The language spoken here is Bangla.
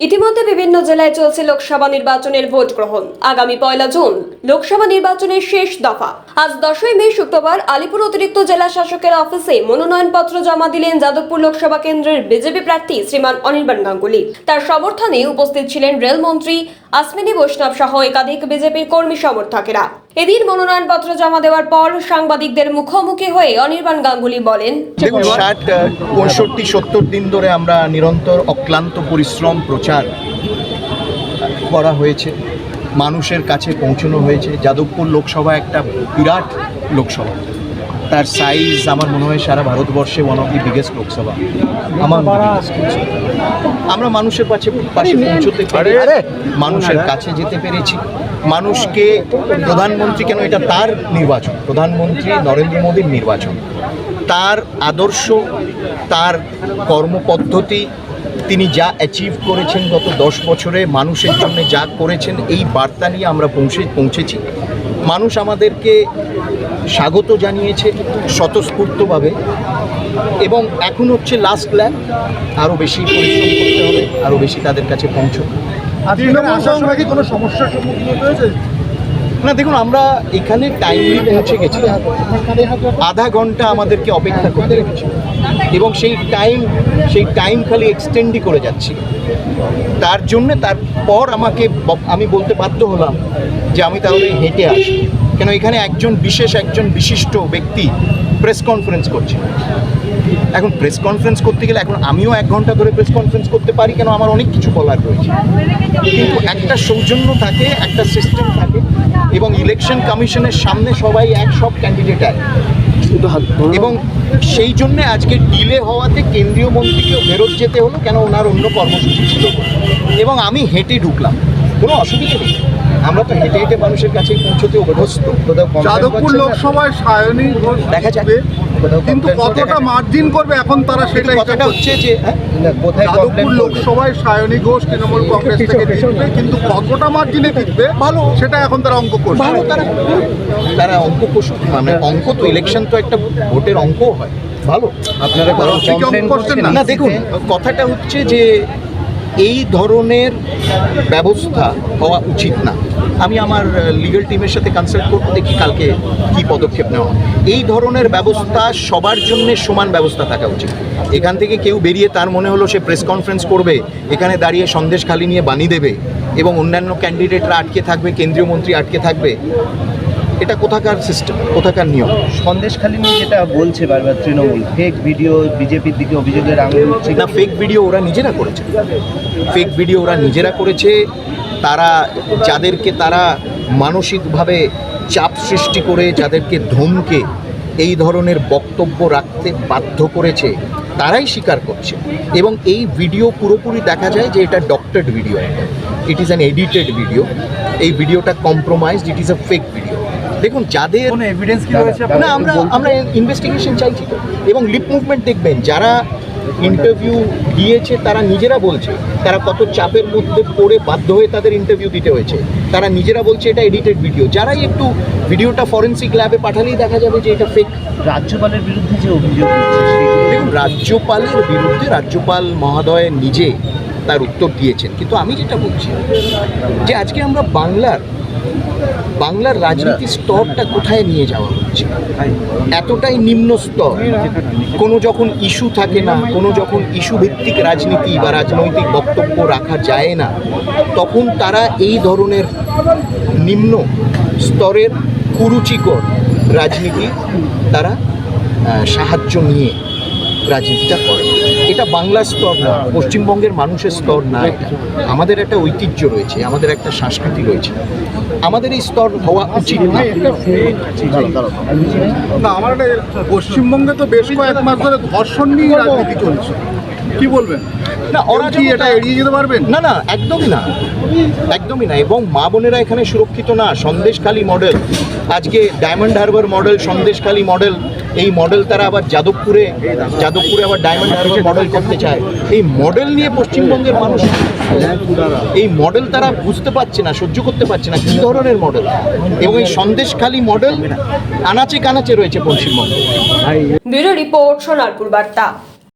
ইতিমধ্যে বিভিন্ন জেলায় চলছে লোকসভা নির্বাচনের ভোট গ্রহণ। আগামী 1 জুন লোকসভা নির্বাচনের শেষ দফা। আজ 10 মে শুক্রবার আলিপুর অতিরিক্ত জেলা শাসকের অফিসে মনোনয়নপত্র জমা দিলেন যাদবপুর লোকসভা কেন্দ্রের বিজেপি প্রার্থী শ্রীমান অনির্বাণ গাঙ্গুলি। তার সমর্থনে উপস্থিত ছিলেন রেলমন্ত্রী অশ্বিনী বৈষ্ণব সহ একাধিক বিজেপির কর্মী সমর্থকেরা। এদিন মনোনয়নপত্র জমা দেওয়ার পর সাংবাদিকদের মুখোমুখি হয়ে অনির্বাণ গাঙ্গুলি বলেন, 65-70 দিন ধরে আমরা নিরন্তর অক্লান্ত পরিশ্রম প্রচার করা হয়েছে, মানুষের কাছে পৌঁছানো হয়েছে। যাদবপুর লোকসভা একটা বিরাট লোকসভা, তার সাইজ আমার মনে হয় সারা ভারতবর্ষে one of the biggest Lok Sabha. আমরা মানুষের পাশে পৌঁছতে পেরে, মানুষের কাছে যেতে পেরেছি। মানুষকে প্রধানমন্ত্রী, কেন এটা তার নির্বাচন, প্রধানমন্ত্রী নরেন্দ্র মোদীর নির্বাচন, তার আদর্শ, তার কর্মপদ্ধতি, তিনি যা অ্যাচিভ করেছেন গত 10 বছরে, মানুষের জন্য যা করেছেন, এই বার্তা নিয়ে আমরা পৌঁছেছি। মানুষ আমাদেরকে স্বাগত জানিয়েছে স্বতঃস্ফূর্তভাবে, এবং এখন হচ্ছে লাস্ট ল্যাব। আরও বেশি পরিশ্রম করতে হবে, আরও বেশি তাদের কাছে পৌঁছবে। কোনো সমস্যার সম্মুখীন হয়েছে না, দেখুন, আমরা এখানে টাইমলি পৌঁছে গেছি। আধা ঘন্টা আমাদেরকে অপেক্ষা করতে হয়েছে, এবং সেই টাইম খালি এক্সটেন্ডই করে যাচ্ছি। তার জন্যে তারপর আমি বলতে বাধ্য হলাম যে আমি তাহলে হেঁটে আসি, কেন এখানে একজন বিশিষ্ট ব্যক্তি প্রেস কনফারেন্স করছে। এখন প্রেস কনফারেন্স করতে গেলে এখন আমিও 1 ঘন্টা ধরে প্রেস কনফারেন্স করতে পারি, কেন আমার অনেক কিছু বলার রয়েছে। কিন্তু একটা সৌজন্য থাকে, একটা সিস্টেম থাকে, এবং ইলেকশন কমিশনের সামনে সবাই সব ক্যান্ডিডেট এক, এবং সেই জন্য আজকে ডিলে হওয়াতে কেন্দ্রীয় মন্ত্রীকেও ফেরত যেতে হলো, কেন ওনার অন্য কর্মসূচি ছিল, এবং আমি হেঁটে ঢুকলাম। কোনো অসুবিধা নেই, আমরা তো হেঁটে হেঁটে মানুষের কাছেই পৌঁছতে অভ্যস্ত। যাদবপুর লোকসভায় সায়নী ঘোষ দেখা যাবে, কিন্তু কতটা মার্জিন করবে এখন তারা, সেটাই কথাটা হচ্ছে যে যাদবপুর লোকসভায় সায়নী ঘোষ তৃণমূল কংগ্রেস থেকে জিতবে, কিন্তু কতটা মার্জিনে জিতবে ভালো, সেটা এখন তারা অঙ্ক করছে। ভালো, তারা অঙ্ক কষুক, মানে অঙ্ক তো, ইলেকশন তো একটা ভোটের অঙ্কও হয়। ভালো, আপনারা করছেন না। দেখুন, কথাটা হচ্ছে যে এই ধরনের ব্যবস্থা হওয়া উচিত না। আমি আমার লিগ্যাল টিমের সাথে কনসাল্ট করতে দেখি কালকে কী পদক্ষেপ নেওয়া। এই ধরনের ব্যবস্থা সবার জন্য সমান ব্যবস্থা থাকা উচিত। এখান থেকে কেউ বেরিয়ে তার মনে হলো সে প্রেস কনফারেন্স করবে, এখানে দাঁড়িয়ে সন্দেশখালি নিয়ে বানিয়ে দেবে, এবং অন্যান্য ক্যান্ডিডেটরা আটকে থাকবে, কেন্দ্রীয় মন্ত্রী আটকে থাকবে, এটা কোথাকার সিস্টেম, কোথাকার নিয়ম? সন্দেশখালি নিয়ে যেটা বলছে বারবার তৃণমূল, ফেক ভিডিও, বিজেপির দিকে অভিযোগের আঙুল উঠছে না, ফেক ভিডিও ওরা নিজেরা করেছে। তারা যাদেরকে তারা মানসিকভাবে চাপ সৃষ্টি করে, যাদেরকে ধমকে এই ধরনের বক্তব্য রাখতে বাধ্য করেছে, তারাই স্বীকার করছে। এবং এই ভিডিও পুরোপুরি দেখা যায় যে এটা doctored video, it is an edited video. এই ভিডিওটা compromised, it is a fake video. দেখুন, যাদের এভিডেন্স কি রয়েছে না, আমরা ইনভেস্টিগেশন চাইছি তো। এবং লিপ মুভমেন্ট দেখবেন, যারা ইন্টারভিউ দিয়েছে তারা নিজেরা বলছে তারা কত চাপের মধ্যে পড়ে বাধ্য হয়ে তাদের ইন্টারভিউ দিতে হয়েছে। তারা নিজেরা বলছে এটা এডিটেড ভিডিও। যারাই একটু ভিডিওটা ফরেন্সিক ল্যাবে পাঠালেই দেখা যাবে যে এটা ফেক। রাজ্যপালের বিরুদ্ধে যে অভিযোগ, দেখুন, রাজ্যপালের বিরুদ্ধে রাজ্যপাল মহোদয় নিজে তার উত্তর দিয়েছেন। কিন্তু আমি যেটা বলছি যে আজকে আমরা বাংলার রাজনীতির স্তরটা কোথায় নিয়ে যাওয়া হচ্ছে, এতটাই নিম্ন স্তর। কোনো যখন ইস্যু থাকে না, কোনো যখন ইস্যু ভিত্তিক রাজনীতি বা রাজনৈতিক বক্তব্য রাখা যায় না, তখন তারা এই ধরনের নিম্ন স্তরের কুরুচিকর রাজনীতি তারা সাহায্য নিয়ে রাজনীতিটা করে। এটা বাংলার স্তর না, পশ্চিমবঙ্গের মানুষের স্তর না। এটা আমাদের একটা ঐতিহ্য রয়েছে, আমাদের একটা সংস্কৃতি রয়েছে, আমাদের এই স্তর হওয়া উচিত না। আমার পশ্চিমবঙ্গে তো বেশ কয়েক মাস ধরে ধর্ষণ নিয়ে রাজনীতি চলছে, কি বলবেন? না, ওরা কি এটা এড়িয়ে যেতে পারবেন? না, একদমই না। এবং মা বোনেরা এখানে সুরক্ষিত না। সন্দেশখালি মডেল, আজকে diamond Harbour model, Sandeshkhali model, এই মডেল তারা আবার যাদবপুরে আবার ডায়মন্ড হারবার মডেল করতে চায়। এই মডেল নিয়ে পশ্চিমবঙ্গের মানুষ, এই মডেল তারা বুঝতে পারছে না, সহ্য করতে পারছে না, কী ধরনের মডেল। এবং এই সন্দেশখালি মডেল আনাচে কানাচে রয়েছে পশ্চিমবঙ্গে। ব্যুরো রিপোর্ট, সোনারপুর বার্তা।